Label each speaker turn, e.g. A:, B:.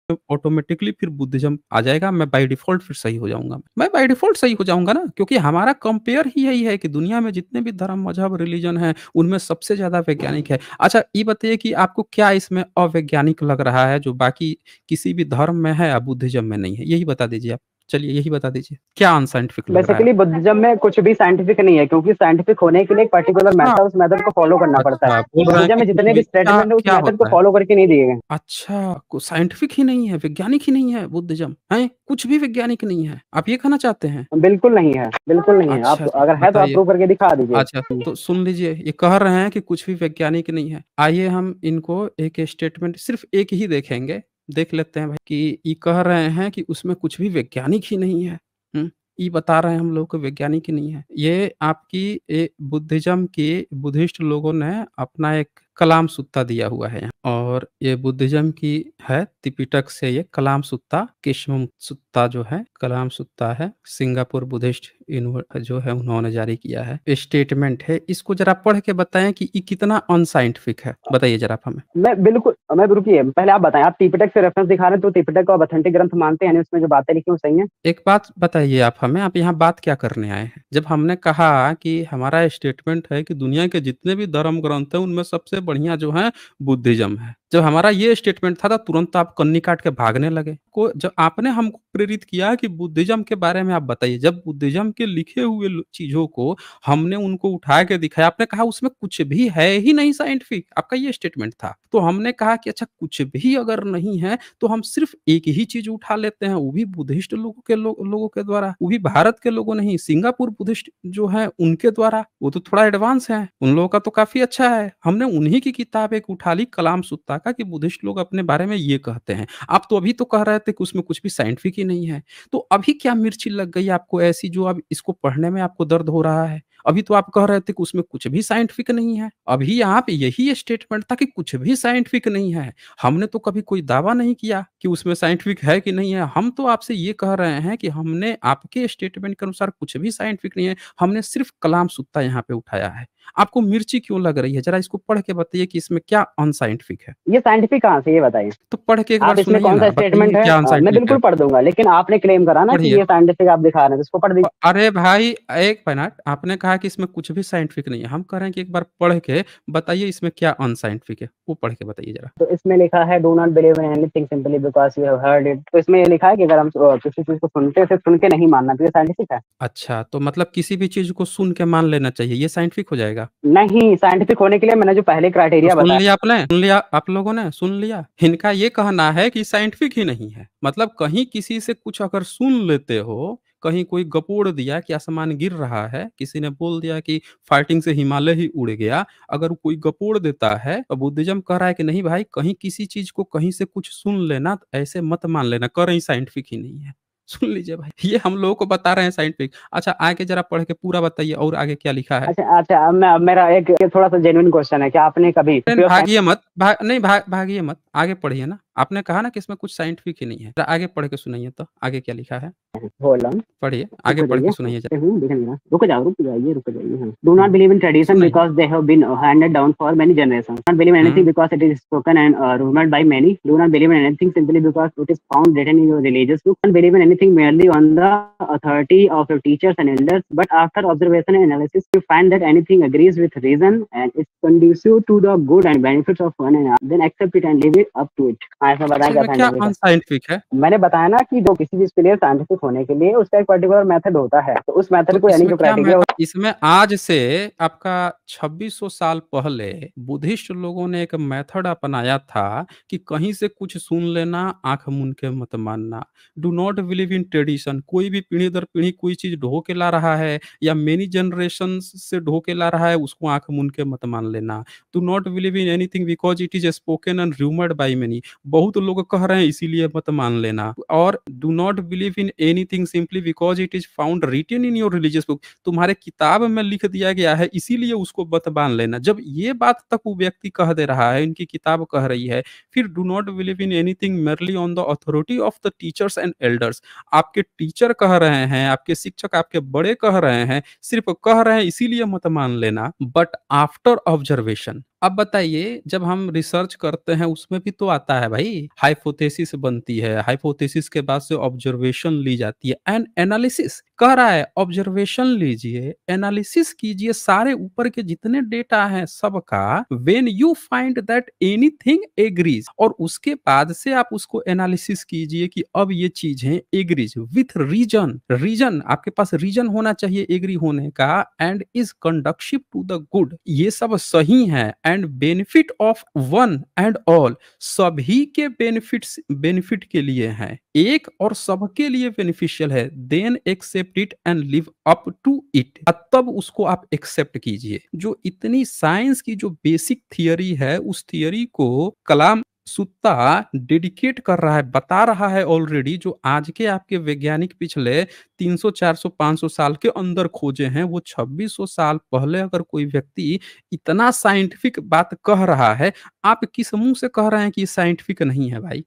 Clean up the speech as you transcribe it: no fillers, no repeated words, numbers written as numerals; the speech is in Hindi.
A: ऑटोमेटिकली फिर बुद्धिज़्म आ जाएगा, मैं बाय डिफ़ॉल्ट फिर सही हो जाऊँगा। मैं बाय डिफ़ॉल्ट सही हो जाऊँगा ना, क्योंकि हमारा कंपेयर ही यही है कि दुनिया में जितने भी धर्म, मज़हब, रिलिजन हैं, उनमें सबसे ज़्यादा वैज्ञानिक है। अच्छा, ये बताइए कि आपको क्या इसमें अवैज्ञानिक लग रहा है, जो बाकी किसी भी धर्म में है, बुद्धिज़्म में नहीं है? यही बता दीजिए आप। चलिए यही बता दीजिए, क्या अनसाइंटिफिक लग रहा है
B: बेसिकली
A: आपको?
B: बुद्धिज़्म में कुछ भी साइंटिफिक नहीं है, क्योंकि साइंटिफिक होने के लिए एक पर्टिकुलर
A: अच्छा,
B: मेथड, उस मेथड को फॉलो करना पड़ता है।
A: अच्छा, बोल रहे हैं
B: बुद्धिज़्म
A: कि
B: में
A: कुछ
B: जितने भी
A: भी क्या
B: स्टेटमेंट है, उस
A: क्या
B: मेथड को
A: होता है?
B: फॉलो करके नहीं दिए गए।
A: अच्छा, को साइंटिफिक ही नहीं है, वैज्ञानिक ही नहीं है बुद्धिज़्म, हैं? कुछ भी वैज्ञानिक नहीं है, आप ये कहना चाहते हैं?
B: बिल्कुल नहीं है, बिल्कुल नहीं है।
A: अच्छा
B: आप
A: जी,
B: अगर है तो आप
A: बताइए।
B: प्रूव करके दिखा दीजिए।
A: अच्छा, तो सुन लीजिए, ये कह रहे हैं कि कुछ भी वैज्ञानिक नहीं है। आइए हम इनको एक स्टेटमेंट सिर्फ़ एक ही देखेंगे, देख लेते हैं भाई कि ये कह रहे हैं कि उसमें कुछ भी वैज्ञानिक ही नहीं है। हुँ, ये बता रहे हैं हम लोग को वैज्ञानिक ही नहीं है। ये आपकी बुद्धिज़्म की बुद्धिस्ट लोगों ने अपना एक कलाम सुत्ता दिया हुआ है यहाँ, और ये बुद्धिज़्म की है, त्रिपिटक से ये कलाम सुत्ता, किस्म सुत्ता जो है, कलाम सुत्ता है, सिंगापुर बुद्धिस्ट जो है उन्होंने जारी किया है। स्टेटमेंट है, इसको ज़रा पढ़ के बताएँ कि ये कितना अनसाइंटिफिक है? बताइए ज़रा आप हमें।
B: मैं रुकिए, पहले आप बताएँ, आप त्रिपिटक से रेफरेंस दिखा रहे हैं, तो त्रिपिटक को आप ऑथेंटिक ग्रंथ मानते हैं, यानी उसमें जो बातें लिखी हैं वो सही हैं?
A: एक बात बताइए आप हमें, आप यहाँ बात क्या करने आए हैं? जब हमने कहा कि हमारा स्टेटमेंट है कि दुनिया के जितने भी धर्म ग्रंथ हैं, उनमें सबसे बढ़िया जो है बुद्धिज़्म है। जब हमारा ये स्टेटमेंट था, तो तुरंत आप कन्नी काट के भागने लगे। को जब आपने हमको प्रेरित किया कि बुद्धिज़्म के बारे में आप बताइए। जब बुद्धिज़्म के लिखे हुए चीज़ों को हमने उनको उठा के दिखाया, आपने कहा उसमें कुछ भी है ही नहीं साइंटिफिक, आपका ये स्टेटमेंट था। तो हमने कहा कि अच्छा, कुछ भी अगर नहीं है, तो हम सिर्फ़ एक ही चीज़ उठा लेते हैं, वो भी बुद्धिस्ट लोगों के द्वारा, वो भी भारत के लोगों नहीं, सिंगापुर बुद्धिस्ट जो है उनके द्वारा, वो तो थोड़ा एडवांस हैं, उन लोगों का तो काफ़ी अच्छा है। हमने उन्हीं की किताब एक उठा ली कलाम सुत्ता का, कि बुद्धिस्ट लोग अपने बारे में ये कहते हैं। आप तो अभी तो कह रहे थे कि उसमें कुछ भी साइंटिफिक ही नहीं है। तो अभी क्या मिर्ची लग गई आपको ऐसी, जो अब इसको पढ़ने में आपको दर्द हो रहा है? अभी तो आप कह रहे थे कि उसमें कुछ भी साइंटिफिक नहीं है। अभी आप यही स्टेटमेंट था कि कुछ भी साइंटिफिक नहीं है। हमने तो कभी कोई दावा नहीं किया कि उसमें साइंटिफिक है कि नहीं है। हम तो आपसे ये कह रहे हैं कि हमने आपके स्टेटमेंट के अनुसार कुछ भी साइंटिफिक नहीं है। हमने सिर्फ़ कलाम सुत्ता यहाँ पे उठाया है। आपको मिर्ची क्यों लग रही है? ज़रा इसको पढ़ के बताइए कि इसमें क्या अनसाइंटिफिक है?
B: ये साइंटिफिक कहाँ से, ये बताइए?
A: तो पढ़ के एक बार
B: आप इसमें
A: सुनाइए
B: कौन-सा
A: ना, बताइए
B: स्टेटमेंट
A: कि
B: है?
A: क्या
B: मैं
A: अनसाइंटिफिक है?
B: बिल्कुल पढ़ दूँगा, लेकिन आपने क्लेम करा ना कि
A: पढ़िए।
B: ये साइंटिफिक आप दिखा रहे हैं, तो इसको पढ़ दीजिए।
A: अरे भाई, एक मिनट, आपने कहा कि इसमें कुछ भी साइंटिफिक नहीं है। हम कह रहे हैं कि एक बार पढ़ के बताइए इसमें क्या अनसाइंटिफिक है? वो पढ़ के बताइए ज़रा।
B: तो इसमें लिखा है, do not believe in anything simply because you have heard it. तो इसमें ये लिखा है कि अगर हम किसी चीज़ को सुनते हैं, सिर्फ सुन के नहीं मानना, तो ये साइंटिफिक है?
A: अच्छा, तो मतलब किसी भी चीज़ को सुन के मान लेना चाहिए, ये साइंटिफिक हो जाएगा?
B: नहीं, साइंटिफिक होने के लिए मैंने जो पहले
A: तो
B: क्राइटेरिया
A: सुन
B: बताया।
A: लिया आपने? सुन लिया आप लोगों ने? सुन लिया? इनका ये कहना है कि साइंटिफिक ही नहीं है। मतलब कहीं किसी से कुछ अगर सुन लेते हो, कहीं कोई गपोड़ दिया कि आसमान गिर रहा है, किसी ने बोल दिया कि फाइटिंग से हिमालय ही उड़ गया, अगर कोई गपोड़ देता है, तो बुद्धिज़्म कह रहा है कि नहीं भाई, कहीं किसी चीज़ को कहीं से कुछ सुन लेना, तो ऐसे मत मान लेना, कह रही साइंटिफिक ही नहीं है। सुन लीजिए भाई, ये हम लोगों को बता रहे हैं साइंटिफिक। अच्छा, आगे ज़रा पढ़ के पूरा बताइए और आगे क्या लिखा है?
B: अच्छा, अब मेरा एक थोड़ा-सा जेन्युइन क्वेश्चन है, क्या आपने कभी
A: नहीं,
B: प्योर साइंस
A: भागिए मत, भागिए मत, आगे पढ़िए ना। आपने कहा ना कि इसमें कुछ साइंटिफिक ही नहीं है। ज़रा आगे पढ़ के सुनाइए तो, आगे क्या लिखा है?
B: होल्ड ऑन,
A: पढ़िए, आगे
B: रुक
A: पढ़
B: जाइए,
A: के सुनाइए ज़रा।
B: दिख नहीं रहा। रुक जाइए, हाँ। Do not
A: hmm,
B: believe in tradition
A: सुनाइए।
B: Because they have been handed down for many generations. Do not believe in anything
A: hmm,
B: because it is spoken and rumoured by many. Do not believe in anything simply because it is found written in your religious book. Don't believe in anything merely on the authority of your teachers and elders, but after observation and analysis, you find that anything agrees with reason and is conducive to the good and benefits of one another, then accept it and leave it up to it। हाँ, इसमें
A: तो
B: बताएँ क्या
A: इसमें क्या
B: साइंटिफिक है?
A: अनसाइंटिफिक है?
B: मैंने बताया ना कि जो किसी चीज़ के लिए साइंटिफिक होने के लिए उसका एक पर्टिकुलर मेथड होता है। तो उस मेथड
A: तो
B: को, यानी
A: इसमें
B: जो
A: क्या मैं
B: क्राइटेरिया
A: इसमें आज से आपका 2600 साल पहले बुद्धिस्ट लोगों ने एक मेथड अपनाया था कि कहीं से कुछ सुन लेना, आँख मूंद के मत मानना। Do not believe in tradition, कोई भी पीढ़ी दर पीढ़ी कोई चीज़ ढो के ला रहा है या मेनी जनरेशंस से ढो के ला रहा है, उसको आँख मूंद के मत मान लेना। Do not believe in anything because it is spoken and rumoured by many, बहुत लोग कह रहे हैं इसीलिए मत मान लेना। और do not believe in anything simply because it is found written in your religious book, तुम्हारे किताब में लिख दिया गया है इसीलिए उसको मत मान लेना। जब ये बात तक वो व्यक्ति कह दे रहा है, इनकी किताब कह रही है, फिर do not believe in anything merely on the authority of the teachers and elders, आपके टीचर कह रहे हैं, आपके शिक्षक, आपके बड़े कह रहे हैं, सिर्फ कह रहे हैं इसीलिए मत मान लेना। बट आफ्टर ऑब्जर्वेशन, अब बताइए जब हम रिसर्च करते हैं उसमें भी तो आता है भाई, हाइपोथेसिस बनती है, हाइपोथेसिस के बाद से ऑब्जर्वेशन ली जाती है एंड एनालिसिस कह रहा है ऑब्जर्वेशन लीजिए, एनालिसिस कीजिए सारे ऊपर के जितने डेटा हैं सबका, when you find that anything agrees और उसके बाद से आप उसको एनालिसिस कीजिए कि अब ये चीजें एग्रीज विथ रीजन, रीजन आपके पास रीजन होना चाहिए एग्री होने का and is conducive to the good, ये सब सही है and benefit of one and all, सभी के बेनिफिट्स बेनिफिट के लिए हैं, एक और सबके लिए बेनिफिशियल है, then accept it and live up to it, तब उसको आप एक्सेप्ट कीजिए। जो इतनी साइंस की जो बेसिक थियरी है उस थियरी को कलाम सुत्ता डेडिकेट कर रहा है, बता रहा है ऑलरेडी, जो आज के आपके वैज्ञानिक पिछले 300 400 500 साल के अंदर खोजे हैं, वो 2600 साल पहले अगर कोई व्यक्ति इतना साइंटिफिक बात कह रहा है, आप किस मुंह से कह रहे हैं कि ये साइंटिफिक नहीं है भाई?